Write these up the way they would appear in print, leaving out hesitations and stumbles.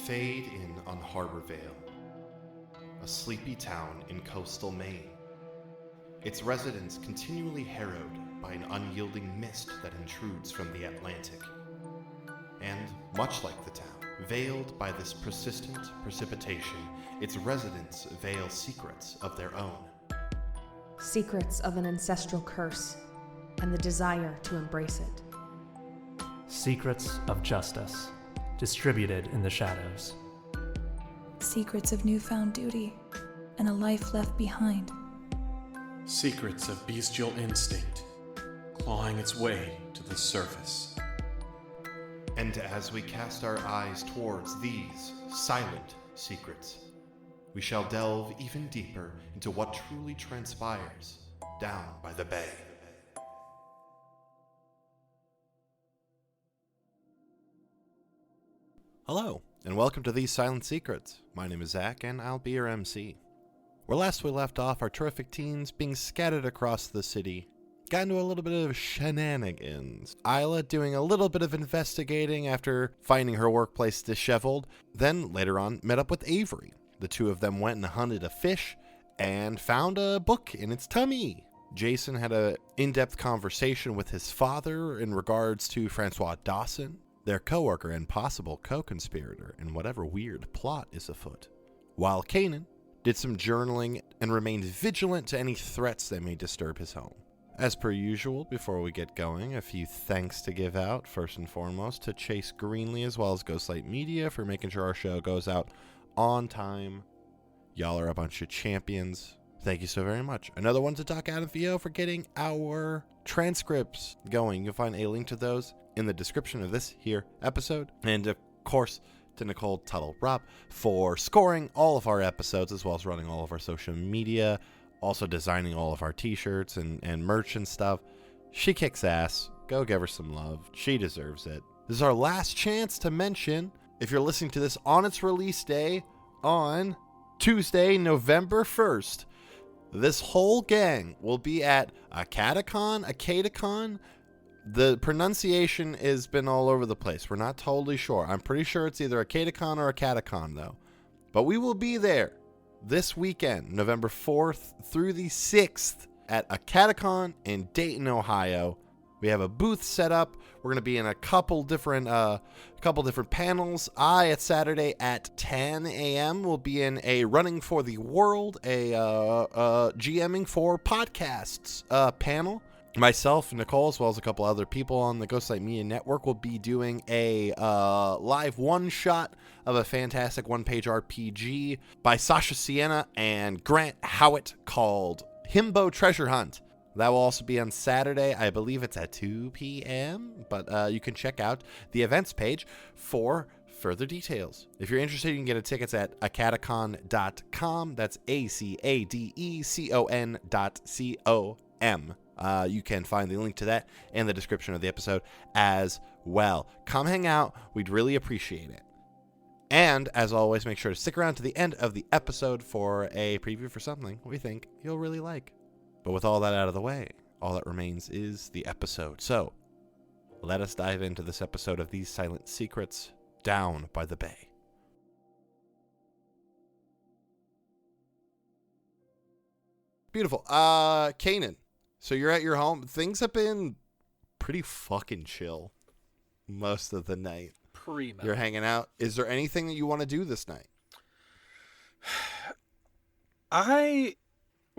Fade in on Harbor Vale, a sleepy town in coastal Maine. Its residents continually harrowed by an unyielding mist that intrudes from the Atlantic. And, much like the town, veiled by this persistent precipitation, its residents veil secrets of their own. Secrets of an ancestral curse, and the desire to embrace it. Secrets of justice, distributed in the shadows. Secrets of newfound duty, and a life left behind. Secrets of bestial instinct, clawing its way to the surface. And as we cast our eyes towards these silent secrets, we shall delve even deeper into what truly transpires down by the bay. Hello, and welcome to These Silent Secrets. My name is Zach, and I'll be your MC. Where last we left off, our terrific teens being scattered across the city got into a little bit of shenanigans. Isla doing a little bit of investigating after finding her workplace disheveled, then later on met up with Avery. The two of them went and hunted a fish and found a book in its tummy. Jason had an in-depth conversation with his father in regards to Francois Dawson, their co-worker and possible co-conspirator in whatever weird plot is afoot. While Kanan did some journaling and remained vigilant to any threats that may disturb his home. As per usual, before we get going, a few thanks to give out, first and foremost, to Chase Greenlee as well as Ghostlight Media for making sure our show goes out on time. Y'all are a bunch of champions. Thank you so very much. Another one to Doc Adam Theo for getting our transcripts going. You'll find a link to those in the description of this here episode. And of course, to Nicole Tuttle-Robb for scoring all of our episodes as well as running all of our social media, also designing all of our t-shirts and merch and stuff. She kicks ass. Go give her some love. She deserves it. This is our last chance to mention, if you're listening to this on its release day on Tuesday, November 1st, this whole gang will be at a Catacon. The pronunciation has been all over the place. We're not totally sure. I'm pretty sure it's either a Catacon or a Catacon, though. But we will be there this weekend, November 4th through the 6th, at a Catacon in Dayton, Ohio. We have a booth set up. We're going to be in a couple different panels. At Saturday at 10 a.m. will be in a Running for the World, a GMing for Podcasts panel. Myself, Nicole, as well as a couple other people on the Ghostlight Media Network will be doing a live one-shot of a fantastic one-page RPG by Sasha Sienna and Grant Howitt called Himbo Treasure Hunt. That will also be on Saturday. I believe it's at 2 p.m., but you can check out the events page for further details. If you're interested, you can get tickets at acadecon.com. That's acadecon.com. You can find the link to that in the description of the episode as well. Come hang out. We'd really appreciate it. And, as always, make sure to stick around to the end of the episode for a preview for something we think you'll really like. But with all that out of the way, all that remains is the episode. So, let us dive into this episode of These Silent Secrets down by the bay. Beautiful. Kanan. So you're at your home. Things have been pretty fucking chill most of the night. Primo. You're hanging out. Is there anything that you want to do this night?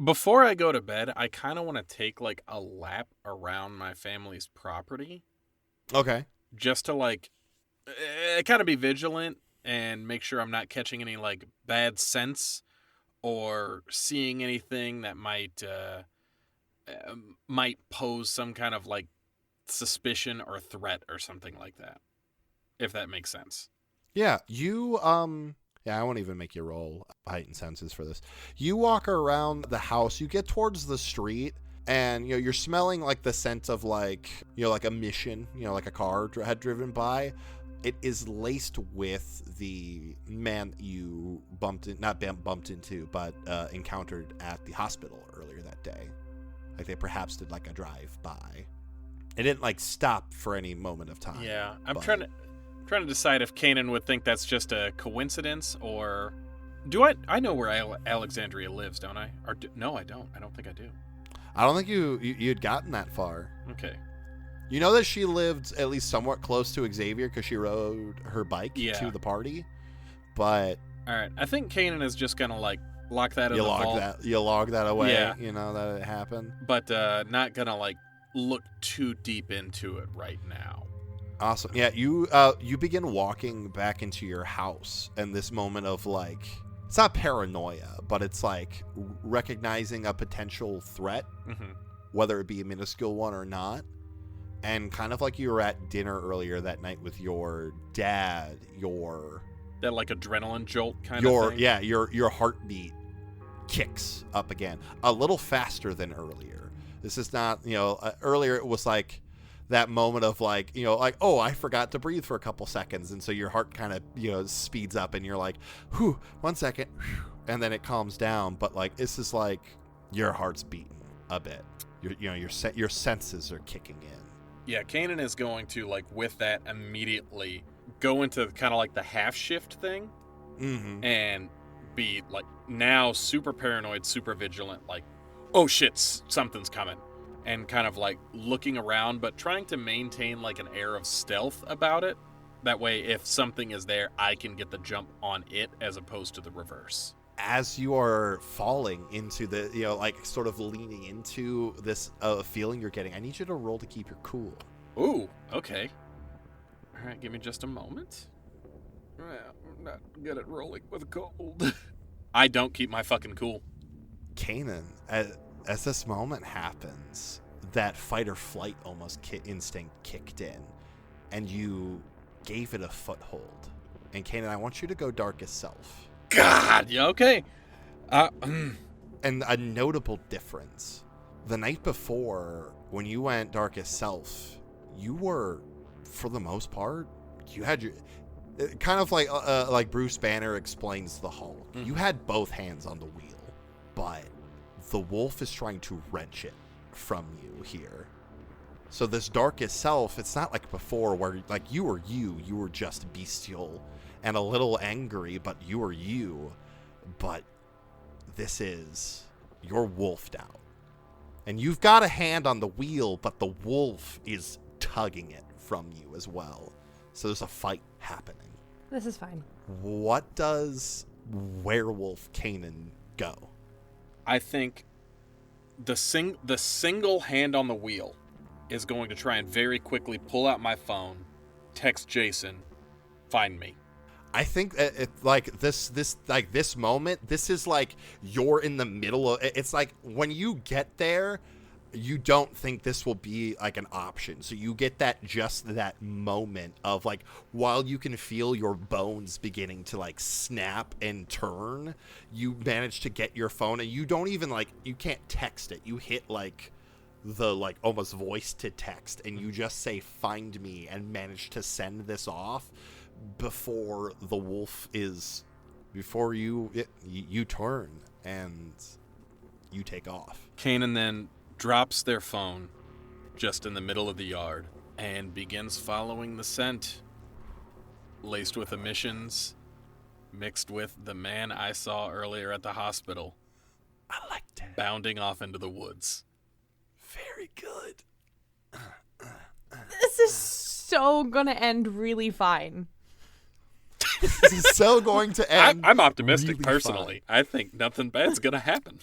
Before I go to bed, I kind of want to take like a lap around my family's property. Okay. Just to like kind of be vigilant and make sure I'm not catching any like bad scents or seeing anything that might pose some kind of like suspicion or threat or something like that, if that makes sense. Yeah, I won't even make you roll heightened senses for this. You walk around the house, you get towards the street, and you're smelling like the scent of like a mission, like a car had driven by. It is laced with the man that you encountered at the hospital earlier that day. Like they perhaps did like a drive by. It didn't like stop for any moment of time. Yeah, Trying to decide if Kanan would think that's just a coincidence, or... I know where Alexandria lives, don't I? No, I don't. I don't think I do. I don't think you'd gotten that far. Okay. You know that she lived at least somewhat close to Xavier because she rode her bike to the party, but... All right. I think Kanan is just going to, like, lock that in the vault. You log that away, that it happened. But not going to, like, look too deep into it right now. Awesome. Yeah, you begin walking back into your house, and this moment of, like... It's not paranoia, but it's like recognizing a potential threat, whether it be a minuscule one or not. And kind of like you were at dinner earlier that night with your dad, that like adrenaline jolt kind of thing? Yeah, your heartbeat kicks up again. A little faster than earlier. This is not, earlier it was like that moment of like, oh, I forgot to breathe for a couple seconds. And so your heart kind of, speeds up and you're like, whew, 1 second. Whew, and then it calms down. But like, this is like your heart's beating a bit. Your senses are kicking in. Yeah, Kanan is going to, like, with that immediately go into kind of like the half shift thing and be like now super paranoid, super vigilant, like, oh shit, something's coming. And kind of like looking around, but trying to maintain like an air of stealth about it. That way, if something is there, I can get the jump on it as opposed to the reverse. As you are falling into the, like sort of leaning into this feeling you're getting, I need you to roll to keep your cool. Ooh, okay. All right, give me just a moment. I'm not good at rolling with cold. I don't keep my fucking cool. Kanan, as this moment happens, that fight or flight almost instinct kicked in, and you gave it a foothold. And Kanan, I want you to go darkest self. God, yeah, okay. And a notable difference. The night before, when you went darkest self, you were, for the most part, you had your... Kind of like Bruce Banner explains the Hulk. You had both hands on the wheel, but the wolf is trying to wrench it from you here. So this darkest self, it's not like before where like you were just bestial and a little angry, but you were you. But this is, you're wolfed out. And you've got a hand on the wheel, but the wolf is tugging it from you as well. So there's a fight happening. This is fine. What does werewolf Kanan go? I think the single hand on the wheel is going to try and very quickly pull out my phone, text Jason, find me. I think this moment, this is like you're in the middle of, it's like when you get there, you don't think this will be like an option. So you get that moment of like, while you can feel your bones beginning to like snap and turn, you manage to get your phone and you don't even like, you can't text it. You hit like the like almost voice to text and you just say, find me, and manage to send this off before the wolf is, before you turn and you take off. Kanan then drops their phone just in the middle of the yard and begins following the scent, laced with emissions, mixed with the man I saw earlier at the hospital. I liked it. Bounding off into the woods. Very good. This is so gonna end really fine. This is so going to end. I'm optimistic really personally. fine. I think nothing bad's gonna happen.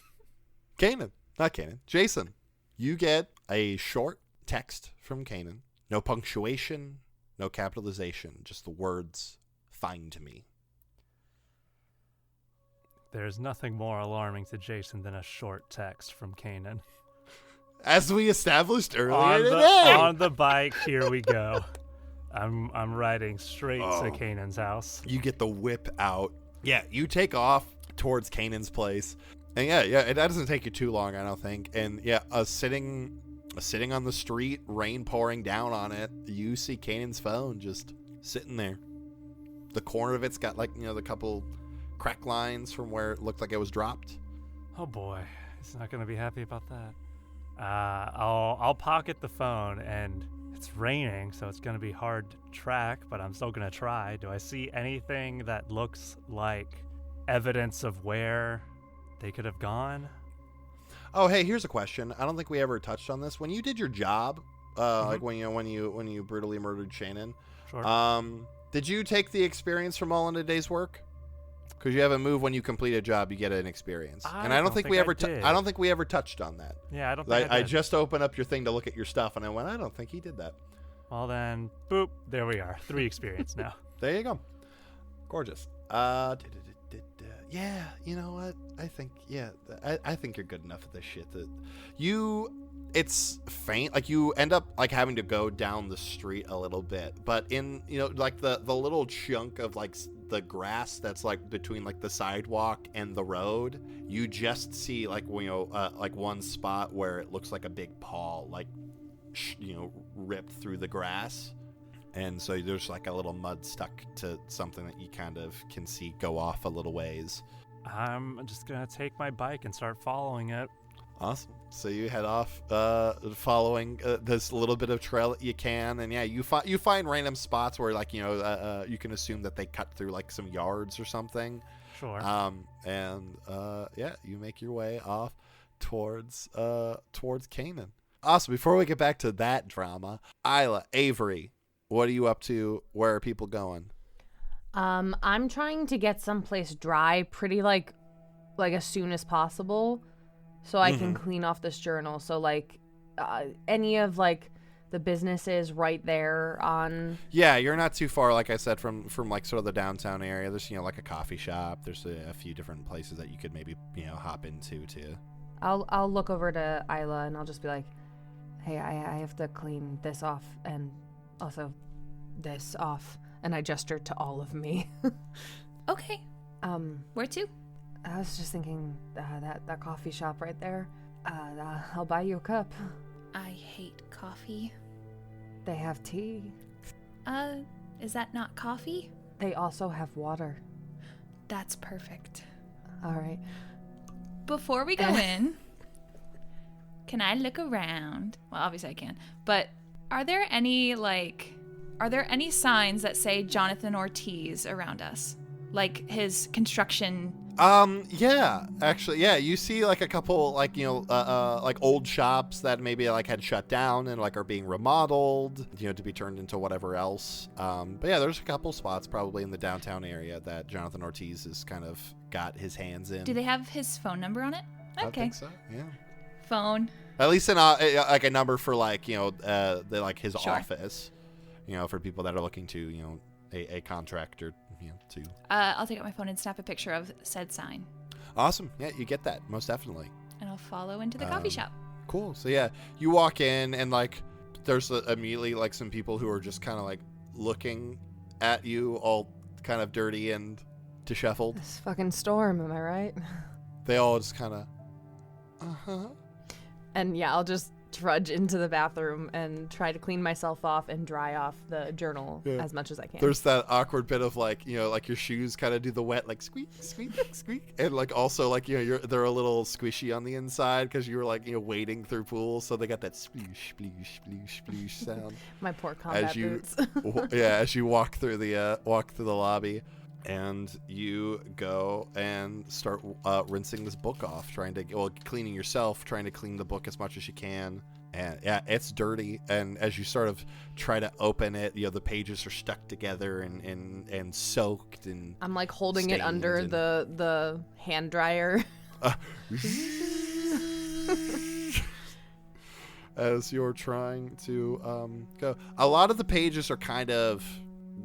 Jason, you get a short text from Kanan. No punctuation, no capitalization, just the words, find me. There's nothing more alarming to Jason than a short text from Kanan. As we established earlier today. On the bike, here we go. I'm riding straight to Kanan's house. You get the whip out. Yeah, you take off towards Kanan's place. And yeah, it doesn't take you too long, I don't think. And yeah, sitting on the street, rain pouring down on it, you see Kanan's phone just sitting there. The corner of it's got like, the couple crack lines from where it looked like it was dropped. Oh boy, he's not gonna be happy about that. I'll pocket the phone and It's raining, so it's going to be hard to track, but I'm still going to try. Do I see anything that looks like evidence of where they could have gone? Oh, hey, here's a question. I don't think we ever touched on this. When you did your job, like when you brutally murdered Shannon, Sure. Did you take the experience from all in a day's work? Because you have a move when you complete a job, you get an experience. And I don't think we ever I don't think we ever touched on that. Yeah, I don't think I just opened up your thing to look at your stuff, and I went, I don't think he did that. Well then, boop, there we are. 3 experience now. There you go. Gorgeous. Yeah, you know what? I think I think you're good enough at this shit that it's faint. Like you end up like having to go down the street a little bit, but in like the little chunk of like the grass that's like between like the sidewalk and the road, you just see like like one spot where it looks like a big paw like ripped through the grass. And so there's like a little mud stuck to something that you kind of can see go off a little ways. I'm just going to take my bike and start following it. Awesome. So you head off following this little bit of trail that you can. And yeah, you find random spots where like, you can assume that they cut through like some yards or something. Sure. Yeah, you make your way off towards Kanan. Awesome. Before we get back to that drama, Isla, Avery, what are you up to? Where are people going? I'm trying to get someplace dry pretty like as soon as possible so I can clean off this journal. So like any of like the businesses right there on. Yeah, you're not too far, like I said, from like sort of the downtown area. There's like a coffee shop. There's a few different places that you could maybe hop into too. I'll look over to Isla and I'll just be like, hey, I have to clean this off and also this off, and I gestured to all of me. Okay. Where to? I was just thinking that coffee shop right there. I'll buy you a cup. I hate coffee. They have tea. Is that not coffee? They also have water. That's perfect. All right. Before we go in, can I look around? Well, obviously I can, but are there any signs that say Jonathan Ortiz around us? Like his construction? Yeah, actually, yeah. You see like a couple like, like old shops that maybe like had shut down and like are being remodeled, to be turned into whatever else. But yeah, there's a couple spots probably in the downtown area that Jonathan Ortiz has kind of got his hands in. Do they have his phone number on it? Okay. I think so, yeah. Phone. At least like a number for like, like his Sure. office, for people that are looking to, a contractor, to. I'll take out my phone and snap a picture of said sign. Awesome. Yeah, you get that. Most definitely. And I'll follow into the coffee shop. Cool. So yeah, you walk in and like there's immediately like some people who are just kind of like looking at you all kind of dirty and disheveled. This fucking storm, am I right? They all just kind of, uh-huh. And yeah, I'll just trudge into the bathroom and try to clean myself off and dry off the journal as much as I can. There's that awkward bit of like, like your shoes kind of do the wet, like squeak, squeak, squeak. And like also like, they're a little squishy on the inside because you were like, wading through pools. So they got that sploosh, sploosh, sploosh, sploosh sound. My poor combat boots. As you walk through the lobby. And you go and start rinsing this book off, cleaning yourself, trying to clean the book as much as you can. And yeah, it's dirty. And as you sort of try to open it, the pages are stuck together and soaked. And I'm like holding it under the hand dryer. As you're trying to go. A lot of the pages are kind of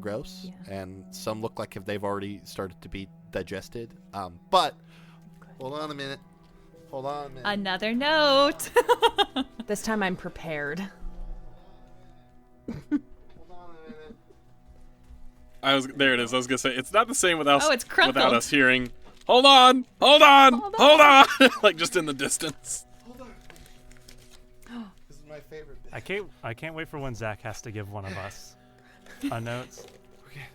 gross, and some look like if they've already started to be digested. But hold on a minute. Another note. This time I'm prepared. Hold on a minute. There it is. I was gonna say it's not the same without it's crumpled. without us hearing. Hold on. Like just in the distance. Hold on. This is my favorite bit. I can't wait for when Zach has to give one of us a note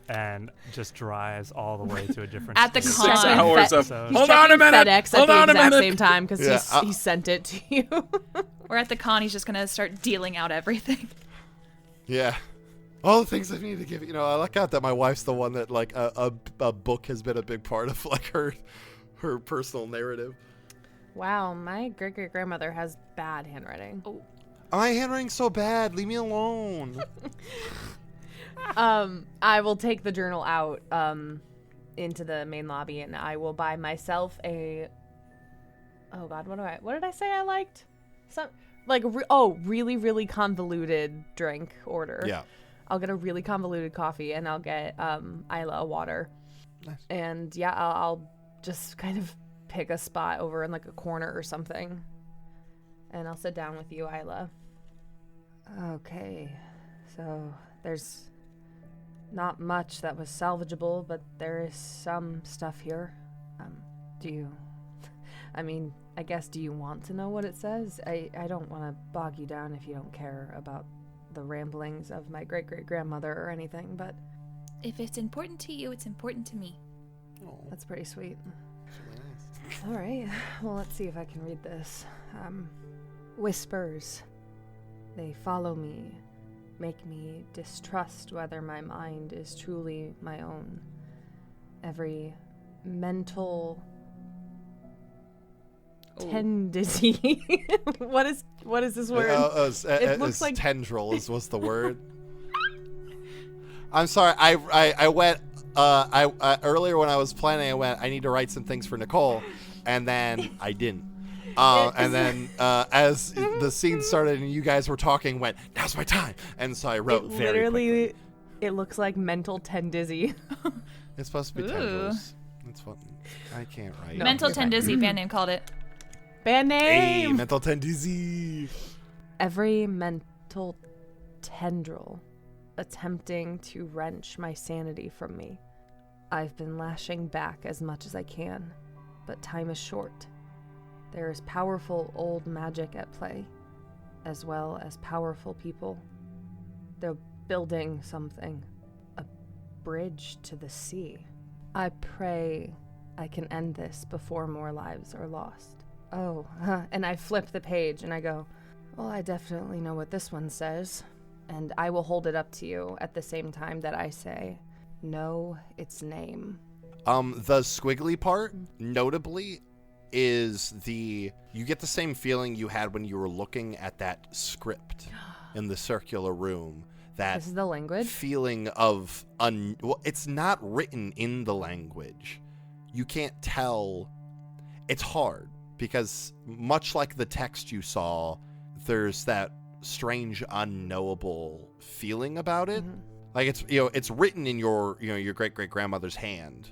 and just drives all the way to a different at the state. con. 6 hours of. He's Hold on a minute. FedEx Hold at on the a exact minute. same time because he sent it to you. We're at the con. He's just gonna start dealing out everything. Yeah. All the things I need to give you. I luck out that my wife's the one that like a book has been a big part of like her personal narrative. Wow, my great-great-grandmother has bad handwriting. Oh. My handwriting's so bad. Leave me alone. I will take the journal out into the main lobby, and I will buy myself a. Oh God, what did I say I liked? Some really really convoluted drink order. Yeah. I'll get a really convoluted coffee, and I'll get Isla a water. Nice. And yeah, I'll just kind of pick a spot over in like a corner or something, and I'll sit down with you, Isla. Okay, so there's not much that was salvageable, but there is some stuff here. I guess, do you want to know what it says? I don't want to bog you down if you don't care about the ramblings of my great-great-grandmother or anything, but... If it's important to you, it's important to me. Oh, That's pretty sweet. that's really nice. All right, well, let's see if I can read this. Whispers. They follow me, make me distrust whether my mind is truly my own. Every mental tendency. What is this word? It looks like tendril was the word. I'm sorry. I went earlier when I was planning. I went. I need to write some things for Nicole, and then I didn't. And then as the scene started and you guys were talking, went, now's my time. And so I wrote very quickly. It looks like mental tendizzy. It's supposed to be tendrils. That's what I can't write. No, mental tendizzy, band name called it. Band name! Hey, mental tendizzy. Every mental tendril attempting to wrench my sanity from me. I've been lashing back as much as I can, but time is short. There is powerful old magic at play, as well as powerful people. They're building something, a bridge to the sea. I pray I can end this before more lives are lost. Oh, and I flip the page and I go, well, I definitely know what this one says. And I will hold it up to you at the same time that I say, know its name. The squiggly part, notably, is you get the same feeling you had when you were looking at that script in the circular room. That this is the language? Feeling of, well, it's not written in the language. You can't tell. It's hard because much like the text you saw, there's that strange unknowable feeling about it. Mm-hmm. Like it's written in your great-great-grandmother's hand.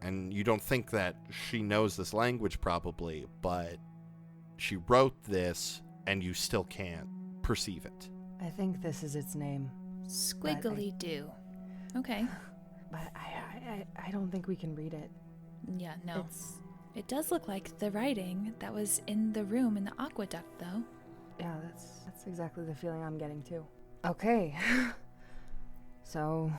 And you don't think that she knows this language probably, but she wrote this and you still can't perceive it. I think this is its name. Squiggly do. Okay. But I don't think we can read it. Yeah, no. It does look like the writing that was in the room in the aqueduct, though. Yeah, that's exactly the feeling I'm getting too. Okay. So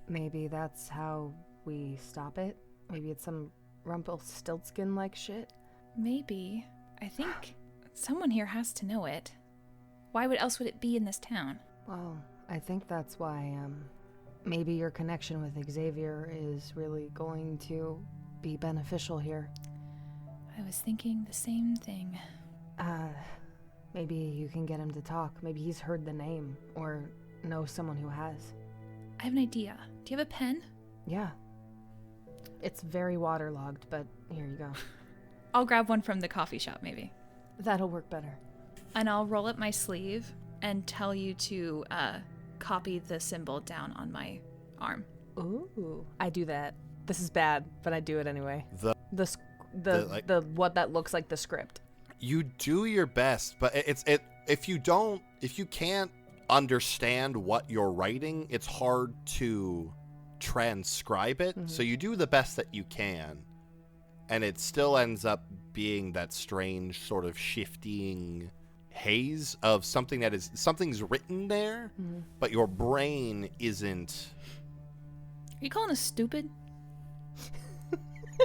maybe that's how we stop it? Maybe it's some Rumpelstiltskin-like shit? Maybe. I think someone here has to know it. Why else would it be in this town? Well, I think that's why, maybe your connection with Xavier is really going to be beneficial here. I was thinking the same thing. Maybe you can get him to talk. Maybe he's heard the name, or knows someone who has. I have an idea. Do you have a pen? Yeah. It's very waterlogged, but here you go. I'll grab one from the coffee shop, maybe. That'll work better. And I'll roll up my sleeve and tell you to copy the symbol down on my arm. Ooh. I do that. This is bad, but I do it anyway. The what that looks like the script. You do your best, but if you can't understand what you're writing, it's hard to transcribe it. Mm-hmm. So you do the best that you can, and it still ends up being that strange sort of shifting haze of something's written there, mm-hmm. but your brain isn't. Are you calling us stupid?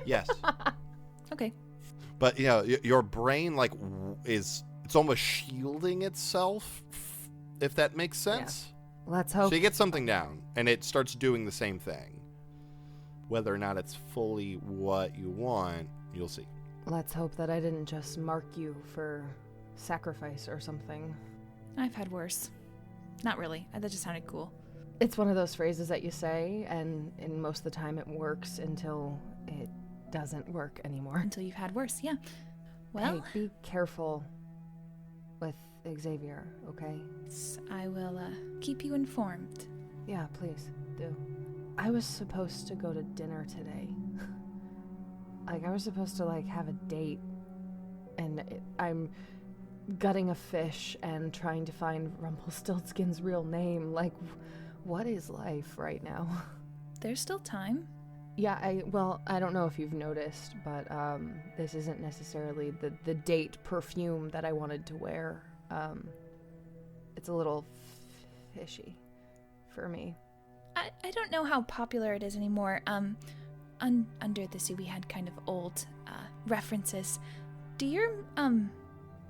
Yes. Okay. But your brain it's almost shielding itself, if that makes sense. Let's hope. So you get something down, and it starts doing the same thing. Whether or not it's fully what you want, you'll see. Let's hope that I didn't just mark you for sacrifice or something. I've had worse. Not really. That just sounded cool. It's one of those phrases that you say, and most of the time it works until it doesn't work anymore. Until you've had worse, yeah. Well, Hey, be careful with Xavier, okay? I will keep you informed. Yeah, please, do. I was supposed to go to dinner today. I was supposed to, have a date, and I'm gutting a fish and trying to find Rumpelstiltskin's real name. What is life right now? There's still time. Yeah, I don't know if you've noticed, but this isn't necessarily the date perfume that I wanted to wear. It's a little fishy for me. I don't know how popular it is anymore. Under the Sea we had kind of old references. Do your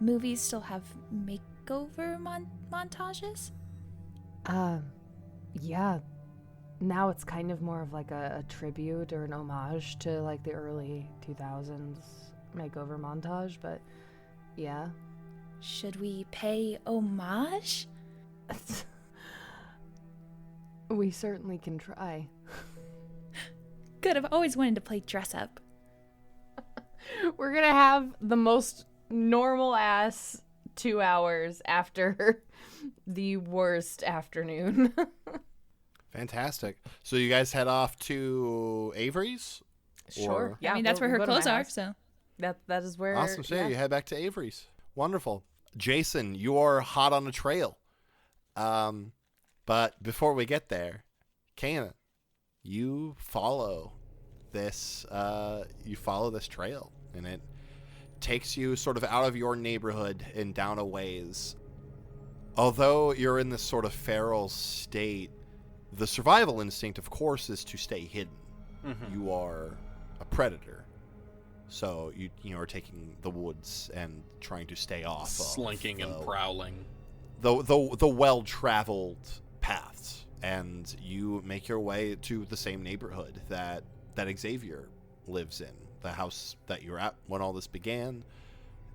movies still have makeover montages? Yeah. Now it's kind of more of a tribute or an homage to the early 2000s makeover montage, but yeah. Should we pay homage? We certainly can try. Good, I've always wanted to play dress up. We're gonna have the most normal ass 2 hours after the worst afternoon. Fantastic. So you guys head off to Avery's? Sure. Yeah, I mean, that's where her we'll go to my clothes are, house. so. That is where. Awesome. So yeah. you head back to Avery's. Wonderful. Jason, you're hot on a trail. But before we get there, Kanan, you follow this trail, and it takes you sort of out of your neighborhood and down a ways. Although you're in this sort of feral state, the survival instinct, of course, is to stay hidden. Mm-hmm. You are a predator, so you are taking the woods and trying to stay off, slinking and prowling, the well-traveled paths, and you make your way to the same neighborhood that Xavier lives in, the house that you're at when all this began,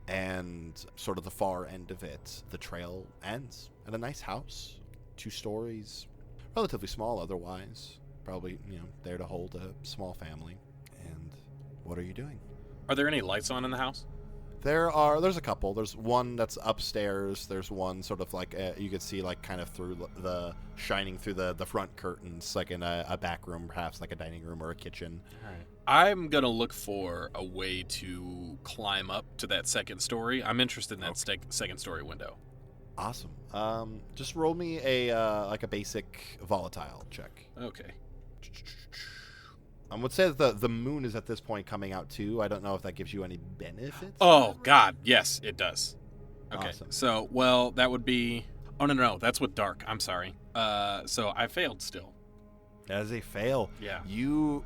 and sort of the far end of it, the trail ends at a nice house, 2 stories, relatively small otherwise, probably there to hold a small family. And what are you doing? Are there any lights on in the house? There's a couple. There's one that's upstairs. There's one sort of you could see kind of through shining through the front curtains, like in a back room, perhaps like a dining room or a kitchen. All right. I'm going to look for a way to climb up to that second story. I'm interested in that second story window. Awesome. Just roll me a basic volatile check. Okay. I would say that the moon is at this point coming out too. I don't know if that gives you any benefits. Oh, God. Yes, it does. Okay. Awesome. So, that would be... Oh, no. That's with dark. I'm sorry. So I failed still. That is a fail. Yeah. You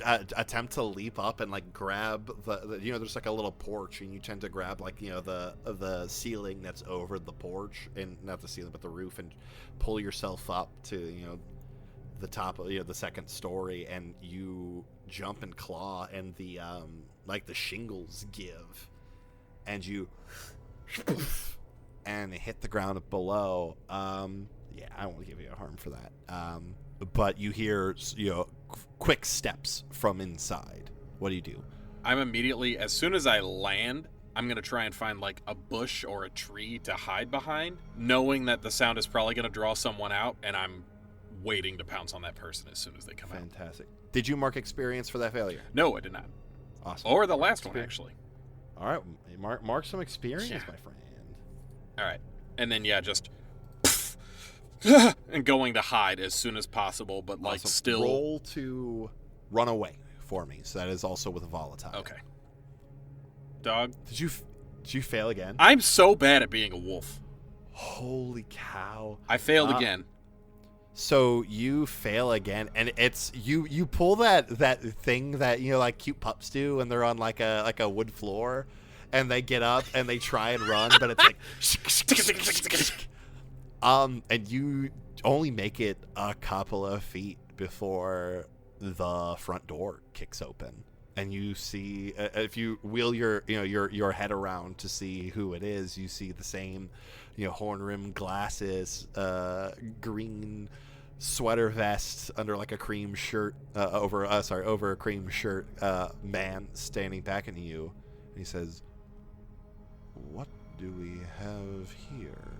attempt to leap up and grab the there's a little porch, and you tend to grab the ceiling that's over the porch, and not the ceiling but the roof, and pull yourself up to the top of the second story, and you jump and claw, and the the shingles give, and you and hit the ground below. I won't give you a harm for that. But you hear quick steps from inside. What do you do? I'm immediately, as soon as I land, I'm going to try and find a bush or a tree to hide behind, knowing that the sound is probably going to draw someone out, and I'm waiting to pounce on that person as soon as they come out. Fantastic. Did you mark experience for that failure? No, I did not. Awesome. Or the last one, actually. All right. Mark some experience, my friend. All right. And then, just... and going to hide as soon as possible, but awesome. Still... Roll to run away for me. So that is also with a volatile. Okay. Dog. Did you fail again? I'm so bad at being a wolf. Holy cow. I failed again. So you fail again, and it's you pull that thing that cute pups do when they're on like a wood floor, and they get up and they try and run, but it's and you only make it a couple of feet before the front door kicks open. And you see, if you wheel your head around to see who it is, you see the same, horn-rimmed glasses, green sweater vest under like a cream shirt, over a cream shirt, man standing back at you. And he says, "What do we have here?"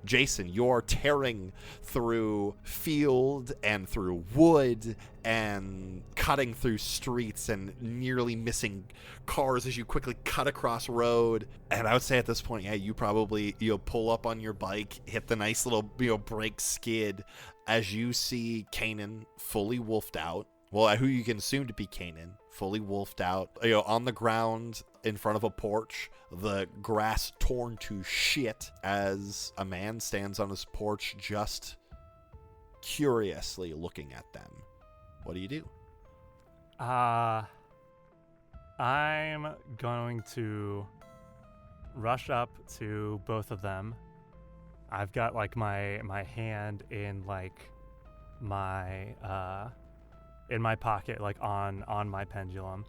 Jason, you're tearing through field and through wood and cutting through streets and nearly missing cars as you quickly cut across road. And I would say at this point, yeah, you probably pull up on your bike, hit the nice little brake skid as you see Kanan fully wolfed out. Well, who you can assume to be Kanan, fully wolfed out, on the ground in front of a porch, the grass torn to shit as a man stands on his porch just curiously looking at them. What do you do? I'm going to rush up to both of them. I've got like my hand in like my in my pocket, like on my pendulum,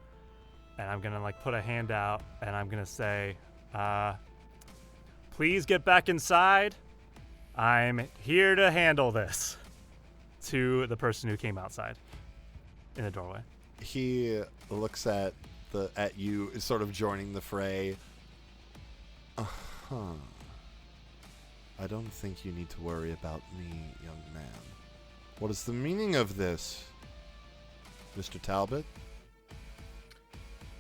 and I'm gonna like put a hand out and I'm gonna say, please get back inside. I'm here to handle this, to the person who came outside in the doorway. He looks at you, sort of joining the fray. I don't think you need to worry about me, young man. What is the meaning of this, Mr. Talbot?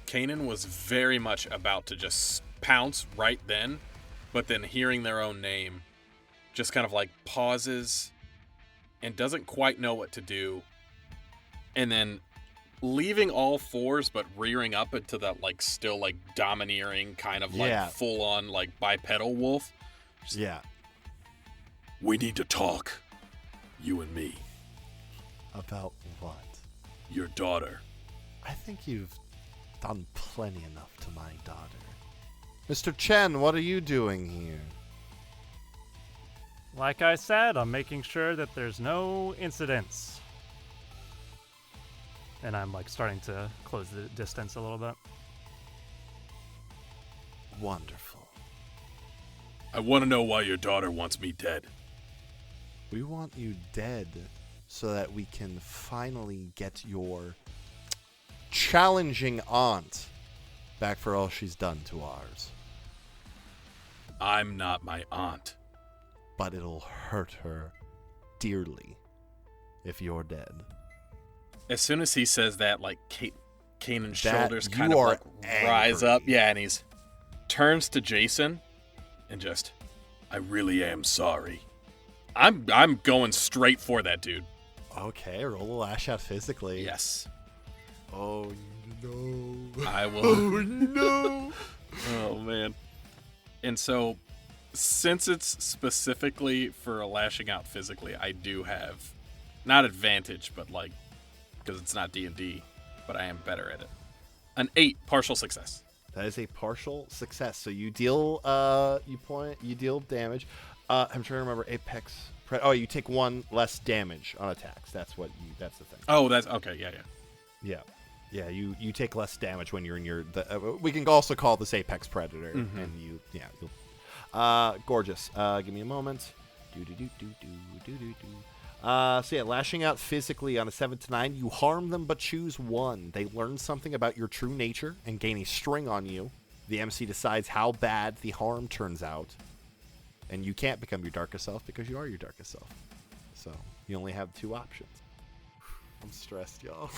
Kanan was very much about to just pounce right then, but then hearing their own name, just kind of like pauses and doesn't quite know what to do. And then leaving all fours, but rearing up into that like still like domineering kind of like full on like bipedal wolf. Yeah. We need to talk, you and me. About what? Your daughter. I think you've done plenty enough to my daughter. Mr. Chen, what are you doing here? Like I said, I'm making sure that there's no incidents. And I'm like starting to close the distance a little bit. Wonderful. I want to know why your daughter wants me dead. We want you dead so that we can finally get your challenging aunt back for all she's done to ours. I'm not my aunt. But it'll hurt her dearly if you're dead. As soon as he says that, like Kanan's That shoulders you kind of are like rise up. angry. Yeah, and he's turns to Jason and just, I really am sorry. I'm going straight for that dude. Okay, roll a lash out physically. Yes. Oh no. I will. Oh no. Oh man. And so, since it's specifically for lashing out physically, I do have not advantage, but like, because it's not D&D, but I am better at it. An 8, partial success. That is a partial success. So you deal you deal damage. I'm trying to remember Apex. You take 1 less damage on attacks. That's the thing. Oh, that's okay. Yeah. Yeah, you take less damage when you're in your. We can also call this Apex Predator, Mhm. and you'll. Gorgeous. Give me a moment. So yeah, lashing out physically on a 7 to 9, you harm them but choose 1. They learn something about your true nature and gain a string on you. The MC decides how bad the harm turns out, and you can't become your darkest self because you are your darkest self. So you only have 2 options. I'm stressed, y'all.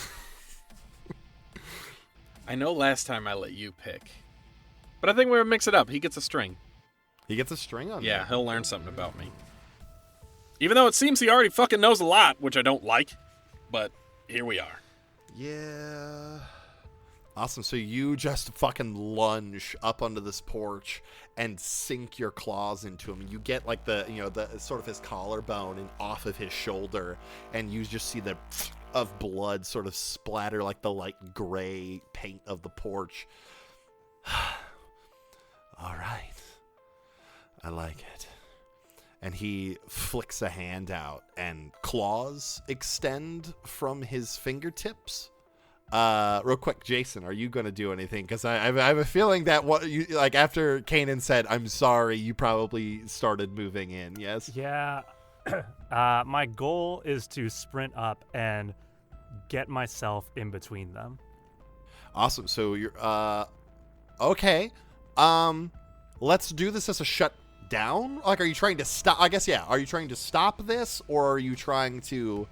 I know last time I let you pick, but I think we're gonna mix it up. He gets a string. He gets a string on Yeah, there. he'll learn something about me. Even though it seems he already fucking knows a lot, which I don't like, but here we are. Yeah. Awesome. So you just fucking lunge up onto this porch and sink your claws into him. You get like the sort of his collarbone and off of his shoulder, and you just see the of blood sort of splatter like the light gray paint of the porch. All right. I like it. and he flicks a hand out, and claws extend from his fingertips. Real quick, Jason, are you going to do anything? Because I have a feeling that after Kanan said, "I'm sorry," you probably started moving in. Yes. Yeah. My goal is to sprint up and get myself in between them. Awesome. So you're okay. Let's do this as a shutdown. Like, are you trying to stop? I guess, yeah. Are you trying to stop this, or are you trying to?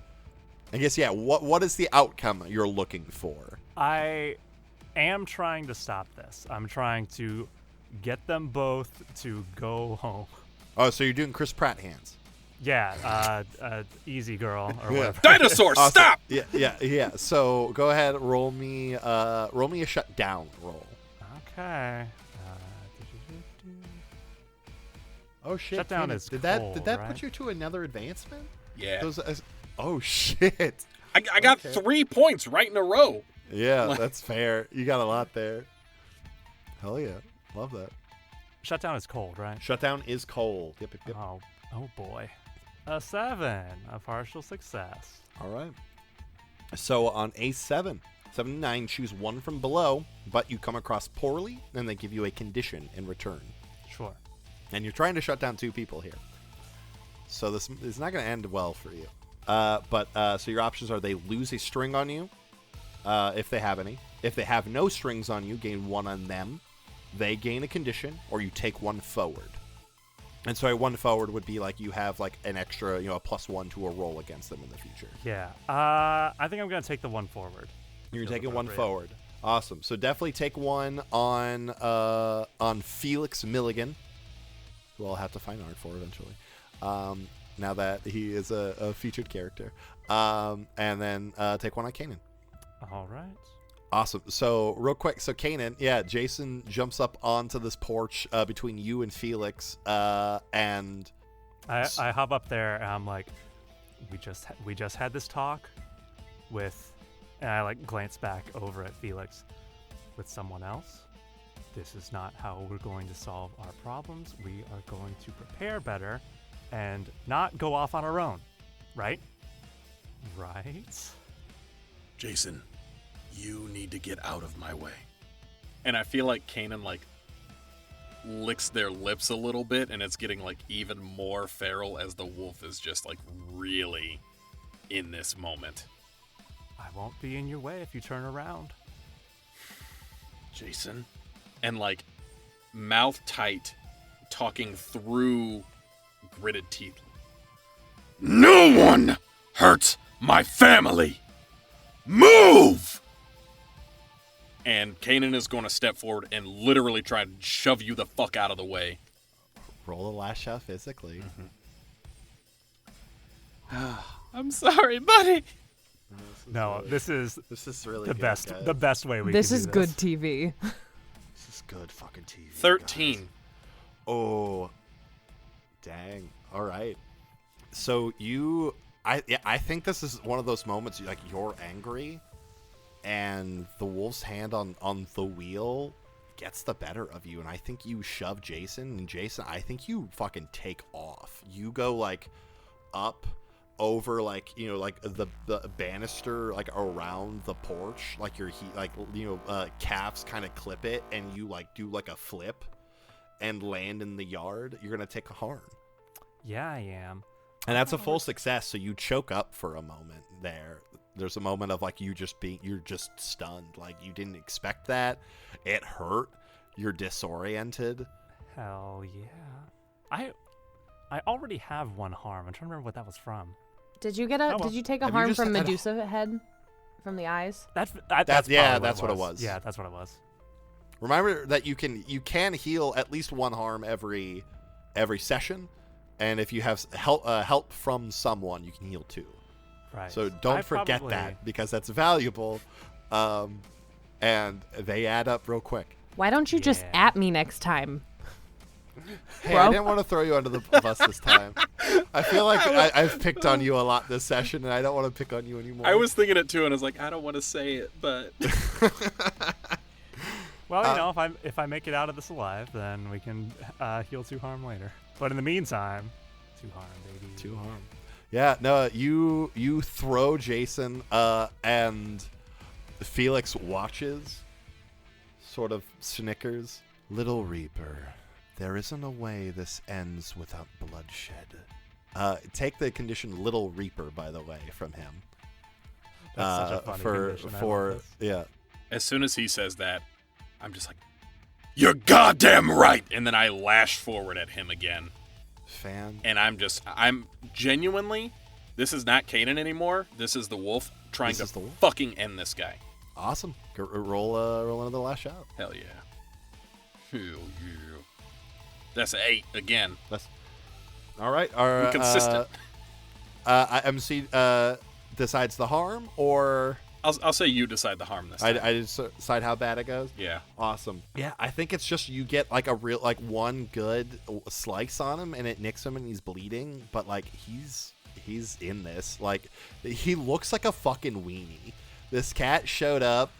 I guess, yeah. What is the outcome you're looking for? I am trying to stop this. I'm trying to get them both to go home. Oh, so you're doing Chris Pratt hands. Yeah, easy girl or whatever. Dinosaur, stop! Yeah. So go ahead, roll me a shutdown roll. Okay. Oh shit! Shutdown Kanan, is did cold, that right? put you to another advancement? Yeah. Oh shit! I got 3 points right in a row. Yeah, that's fair. You got a lot there. Hell yeah, love that. Shutdown is cold, right? Shutdown is cold. Yep. Oh boy. A 7, a partial success. All right. So on a 7 to 9, choose one from below, but you come across poorly, and they give you a condition in return. Sure. And you're trying to shut down 2 people here. So this is not going to end well for you. So your options are: they lose a string on you, if they have any. If they have no strings on you, gain 1 on them. They gain a condition, or you take 1 forward. And so a 1 forward would be like you have like an extra, a +1 to a roll against them in the future. Yeah. I think I'm going to take the 1 forward. You're taking 1 forward. Awesome. So definitely take 1 on Felix Milligan, who I'll have to find art for eventually. Now that he is a featured character. And then take 1 on Kanan. All right. Awesome. So real quick, Kanan, Jason jumps up onto this porch between you and Felix, and I hop up there and I'm like, we just had this talk with, and I like glance back over at Felix, with someone else. This is not how we're going to solve our problems. We are going to prepare better and not go off on our own, right? Right? Jason, you need to get out of my way. And I feel like Kanan licks their lips a little bit, and it's getting even more feral as the wolf is just really in this moment. I won't be in your way if you turn around. Jason. And mouth tight, talking through gritted teeth. No one hurts my family. Move! And Kanan is going to step forward and literally try to shove you the fuck out of the way. Roll a lash out physically. I'm sorry, buddy. No, this is really the good, best. guys. The best way we. This can is do good this. TV. This is good fucking TV. 13. Guys. Oh, dang. All right. So I think this is one of those moments you're angry, and the wolf's hand on the wheel gets the better of you, and I think you shove Jason, and Jason, I think you fucking take off. You go up over the banister around the porch, your calves kind of clip it, and you do a flip and land in the yard. You're gonna take a harm. Yeah, I am. And that's a full success, so you choke up for a moment there. There's a moment of you're just stunned. You didn't expect that. It hurt. You're disoriented. Hell yeah. I already have 1 harm. I'm trying to remember what that was from. Did you take a Have you harm just from had a- Medusa head? From the eyes? That's what it was. Yeah, that's what it was. Remember that you can heal at least 1 harm every session, and if you have help from someone, you can heal 2. Right. So don't forget that, because that's valuable, and they add up real quick. Why don't you just at me next time? Hey, Bro. I didn't want to throw you under the bus this time. I feel like I've picked on you a lot this session, and I don't want to pick on you anymore. I was thinking it too, and I was like, I don't want to say it, but Well, if I make it out of this alive, then we can heal 2 harm later. But in the meantime, 2 harm, baby. 2 harm. Yeah, no, you throw Jason, and Felix watches, sort of snickers. Little Reaper, there isn't a way this ends without bloodshed. Take the condition Little Reaper, by the way, from him. That's such a funny condition. I love this. Yeah. As soon as he says that, I'm just like, you're goddamn right! And then I lash forward at him again. And I'm genuinely, this is not Kanan anymore. This is the wolf trying to fucking end this guy. Awesome. Roll another lash out. Hell yeah. Hell yeah. That's an 8 again. All right. I'm consistent. MC decides the harm, or I'll say you decide the harm this time. I decide how bad it goes. Yeah. Awesome. Yeah, I think it's just you get like a real one good slice on him, and it nicks him, and he's bleeding. But like he's in this. Like he looks like a fucking weenie. This cat showed up.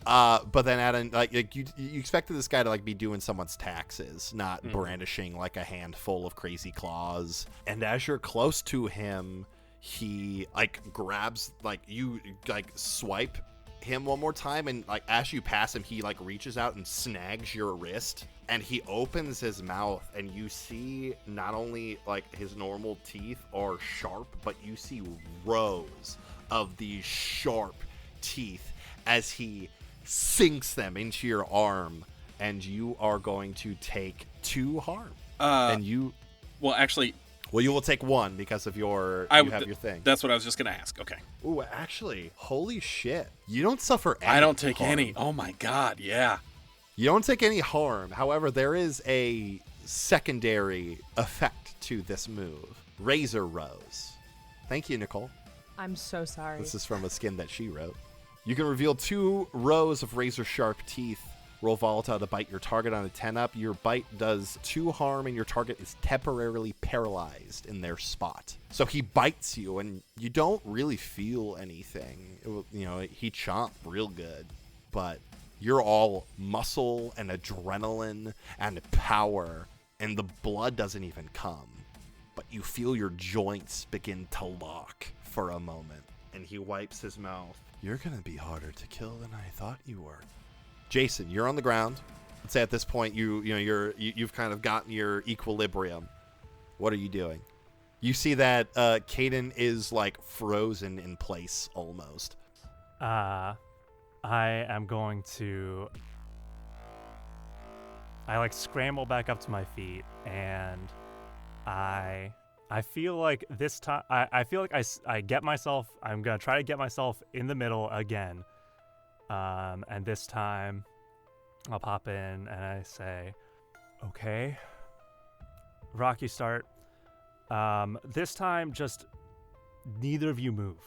But then you expected this guy to like be doing someone's taxes, not brandishing like a handful of crazy claws. And as you're close to him, he like grabs you swipe him one more time, and like as you pass him, he like reaches out and snags your wrist, and he opens his mouth, and you see not only like his normal teeth are sharp, but you see rows of these sharp teeth as he sinks them into your arm, and you are going to take 2 harm. You will take 1 because of you have your thing. That's what I was just gonna ask. Okay. Ooh, actually, holy shit! You don't suffer any. I don't take harm. any. Oh my god, yeah. You don't take any harm. However, there is a secondary effect to this move. Razor Rose. Thank you, Nicole. I'm so sorry. This is from a skin that she wrote. You can reveal 2 rows of razor-sharp teeth. Roll volatile to bite your target on a 10-up. Your bite does 2 harm, and your target is temporarily paralyzed in their spot. So he bites you, and you don't really feel anything. He chomped real good, but you're all muscle and adrenaline and power, and the blood doesn't even come. But you feel your joints begin to lock for a moment, and he wipes his mouth. You're going to be harder to kill than I thought you were. Jason, you're on the ground. Let's say at this point you've kind of gotten your equilibrium. What are you doing? You see that Kanan is like frozen in place almost. I am going to scramble back up to my feet, and I feel like this time, I feel like I get myself, I'm going to try to get myself in the middle again. And this time I'll pop in and I say, okay, rocky start. This time, just neither of you move.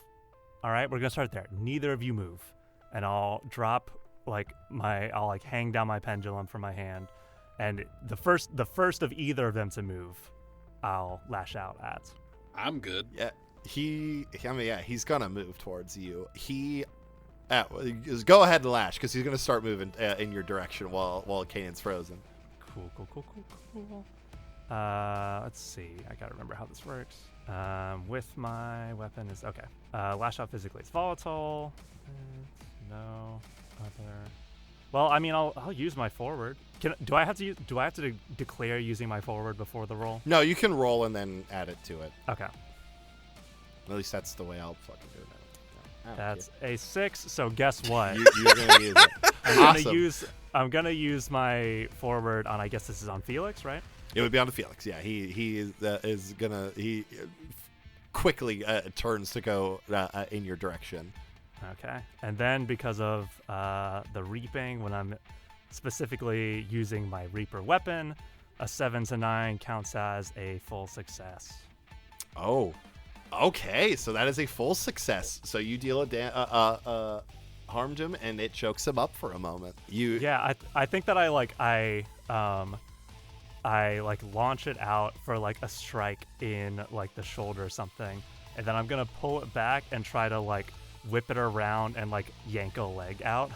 All right, we're going to start there. Neither of you move. And I'll drop I'll hang down my pendulum from my hand. And the first of either of them to move, I'll lash out at. I'm good. Yeah, he's gonna move towards you. Go ahead and lash, because he's gonna start moving in your direction while Kanan's frozen. Cool. Let's see. I gotta remember how this works. With my weapon is okay. Lash out physically. It's volatile. No other. Well, I mean, I'll use my forward. Do I have to declare using my forward before the roll? No, you can roll and then add it to it. Okay. At least that's the way I'll fucking do it now. That's a 6. So guess what? You're gonna use it. I'm gonna use my forward on. I guess this is on Felix, right? It would be on Felix. Yeah, he quickly turns to go in your direction. Okay, and then because of the reaping, when I'm specifically using my Reaper weapon, a 7 to 9 counts as a full success. Oh, okay. So that is a full success. So you deal harmed him, and it chokes him up for a moment. I think that I launch it out for a strike in the shoulder or something, and then I'm gonna pull it back and try to whip it around and yank a leg out.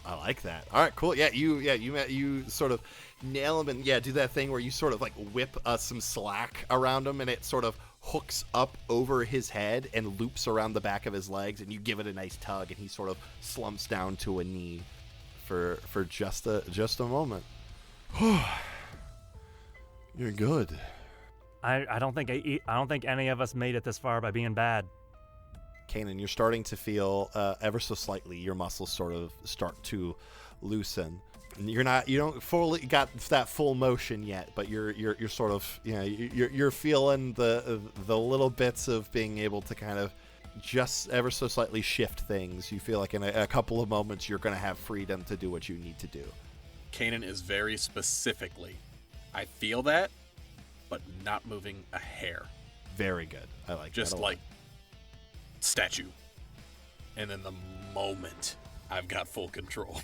I like that. All right, cool. Yeah, you sort of nail him and, do that thing where you sort of, like, whip some slack around him, and it sort of hooks up over his head and loops around the back of his legs, and you give it a nice tug, and he sort of slumps down to a knee for just a moment. You're good. I don't think any of us made it this far by being bad. Kanan, you're starting to feel ever so slightly your muscles sort of start to loosen. You don't fully got that full motion yet, but you're sort of, you're feeling the little bits of being able to kind of just ever so slightly shift things. You feel like in a couple of moments you're going to have freedom to do what you need to do. Kanan is very specifically, I feel that, but not moving a hair. Very good. I like just that. Like statue. And then the moment I've got full control.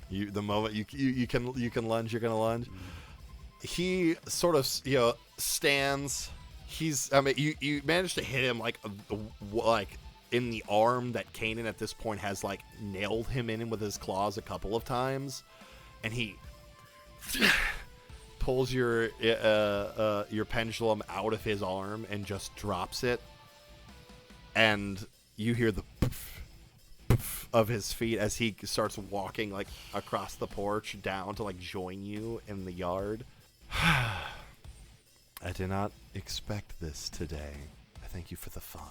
The moment you can lunge, you're gonna lunge. He sort of stands. You managed to hit him like in the arm that Kanan at this point has like nailed him in with his claws a couple of times, and he pulls your pendulum out of his arm and just drops it, and you hear the poof, poof of his feet as he starts walking like across the porch down to like join you in the yard. I did not expect this today. I thank you for the fun.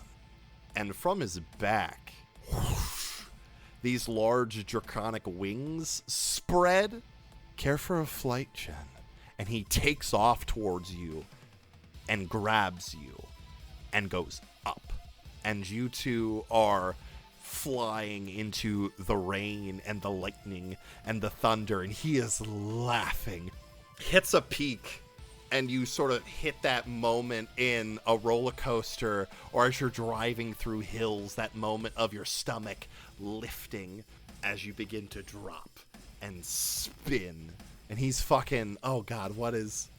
And from his back, whoosh, these large draconic wings spread. Care for a flight, Jen. And he takes off towards you and grabs you and goes up. And you two are flying into the rain and the lightning and the thunder, and he is laughing. Hits a peak, and you sort of hit that moment in a roller coaster, or as you're driving through hills, that moment of your stomach lifting as you begin to drop and spin. And he's fucking, oh god, what is...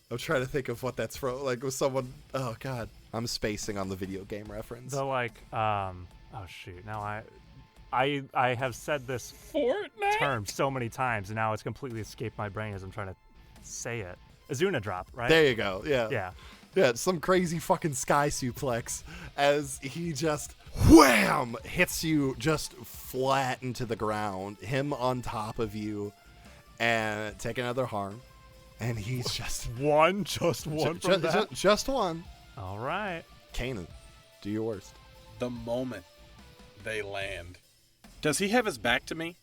I'm trying to think of what that's from. Like, with someone... Oh, God. I'm spacing on the video game reference. So, like, oh, shoot. Now I have said this Fortnite term so many times, and now it's completely escaped my brain as I'm trying to say it. Azuna drop, right? There you go. Yeah. Yeah. Yeah, some crazy fucking sky suplex as he just, wham, hits you just flat into the ground. Him on top of you, and take another harm. And he's just... Just one from that? Just one. All right. Kanan, do your worst. The moment they land. Does he have his back to me?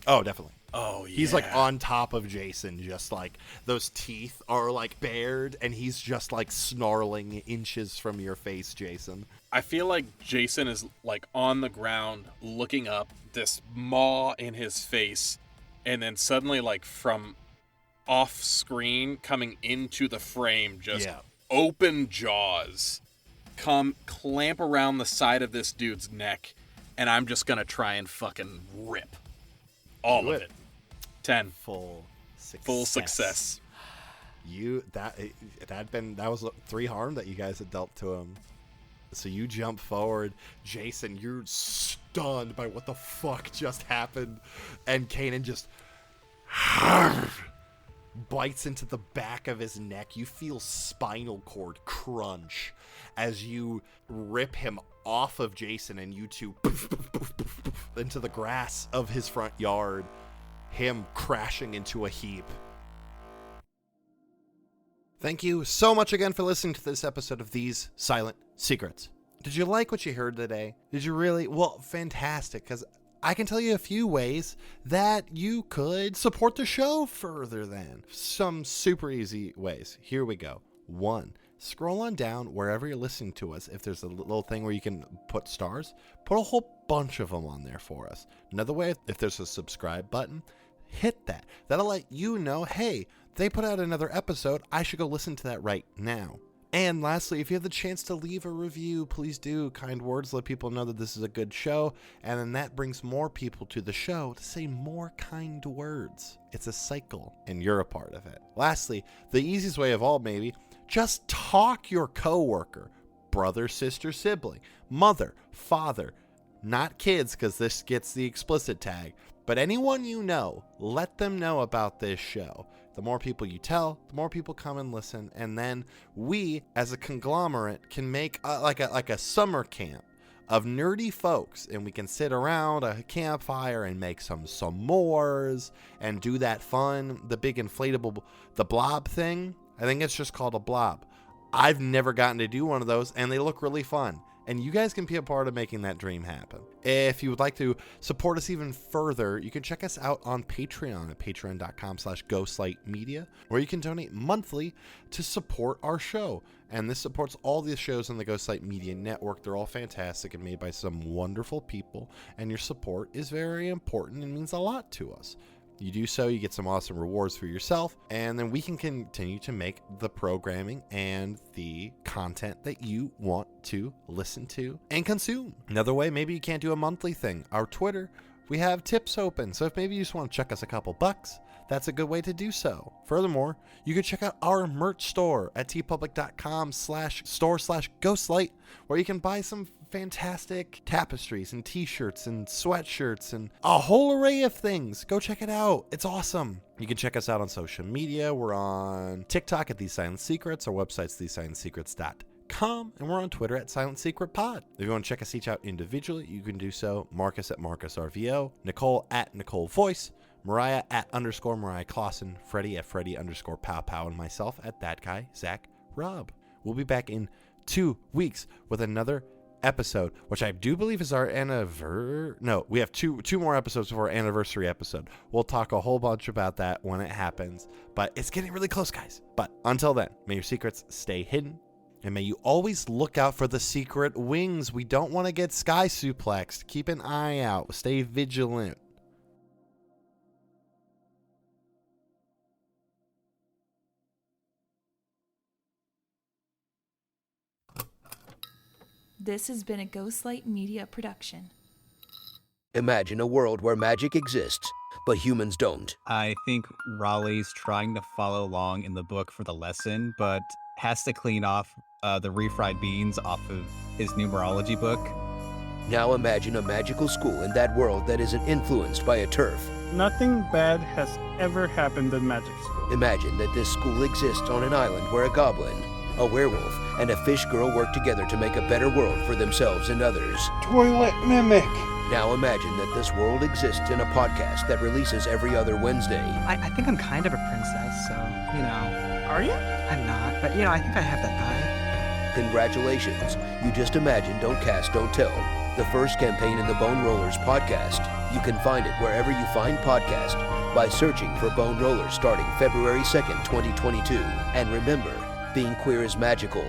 Oh, definitely. Oh, yeah. He's like on top of Jason, just like those teeth are like bared, and he's just like snarling inches from your face, Jason. I feel like Jason is like on the ground looking up, this maw in his face, and then suddenly like from off screen coming into the frame, just open jaws come clamp around the side of this dude's neck, and I'm just gonna try and fucking rip all of it. 10 full success. Full success. That was 3 harm that you guys had dealt to him. So you jump forward, Jason. You're stunned by what the fuck just happened, and Kanan just bites into the back of his neck. You feel spinal cord crunch as you rip him off of Jason, and you two into the grass of his front yard, him crashing into a heap. Thank you so much again for listening to this episode of These Silent Secrets. Did you like what you heard today? Did you really? Well, fantastic, because I can tell you a few ways that you could support the show further than. Some super easy ways. Here we go. 1, scroll on down wherever you're listening to us. If there's a little thing where you can put stars, put a whole bunch of them on there for us. Another way, if there's a subscribe button, hit that. That'll let you know, hey, they put out another episode. I should go listen to that right now. And lastly, if you have the chance to leave a review, please do. Kind words let people know that this is a good show, and then that brings more people to the show to say more kind words. It's a cycle, and you're a part of it. Lastly, the easiest way of all, maybe, just talk your coworker, brother, sister, sibling, mother, father, not kids, because this gets the explicit tag, but anyone you know, let them know about this show. The more people you tell, the more people come and listen, and then we, as a conglomerate, can make like a summer camp of nerdy folks, and we can sit around a campfire and make some s'mores and do that fun, the big inflatable, the blob thing. I think it's just called a blob. I've never gotten to do one of those, and they look really fun. And you guys can be a part of making that dream happen. If you would like to support us even further, you can check us out on Patreon at patreon.com/ghostlightmedia, where you can donate monthly to support our show. And this supports all the shows on the Ghostlight Media Network. They're all fantastic and made by some wonderful people. And your support is very important and means a lot to us. You do so, you get some awesome rewards for yourself, and then we can continue to make the programming and the content that you want to listen to and consume. Another way, maybe you can't do a monthly thing. Our Twitter, we have tips open, so if maybe you just want to chuck us a couple bucks, that's a good way to do so. Furthermore, you can check out our merch store at tpublic.com/store/ghostlight, where you can buy some fantastic tapestries and t-shirts and sweatshirts and a whole array of things. Go check it out. It's awesome. You can check us out on social media. We're on TikTok at These Silent Secrets. Our website's thesesilentsecrets.com, and we're on Twitter at Silent Secret Pod. If you want to check us each out individually, you can do so. Marcus at MarcusRVO, Nicole at Nicole Voice, Mariah at _Mariah Clawson, Freddie at Freddie_Pow, and myself at that guy, Zach Robb. We'll be back in 2 weeks with another episode, which I do believe is our anniversary. No, we have two more episodes before our anniversary episode. We'll talk a whole bunch about that when it happens, but it's getting really close, guys. But until then, may your secrets stay hidden, and may you always look out for the secret wings. We don't want to get sky suplexed. Keep an eye out. Stay vigilant. This has been a Ghostlight Media production. Imagine a world where magic exists, but humans don't. I think Raleigh's trying to follow along in the book for the lesson, but has to clean off the refried beans off of his numerology book. Now imagine a magical school in that world that isn't influenced by a turf. Nothing bad has ever happened in magic school. Imagine that this school exists on an island where a goblin, a werewolf, and a fish girl work together to make a better world for themselves and others. Toilet mimic! Now imagine that this world exists in a podcast that releases every other Wednesday. I think I'm kind of a princess, so, you know. Are you? I'm not, but, you know, I think I have that vibe. Congratulations. You just imagine Don't Cast, Don't Tell, the first campaign in the Bone Rollers podcast. You can find it wherever you find podcasts by searching for Bone Rollers starting February 2nd, 2022. And remember, being queer is magical.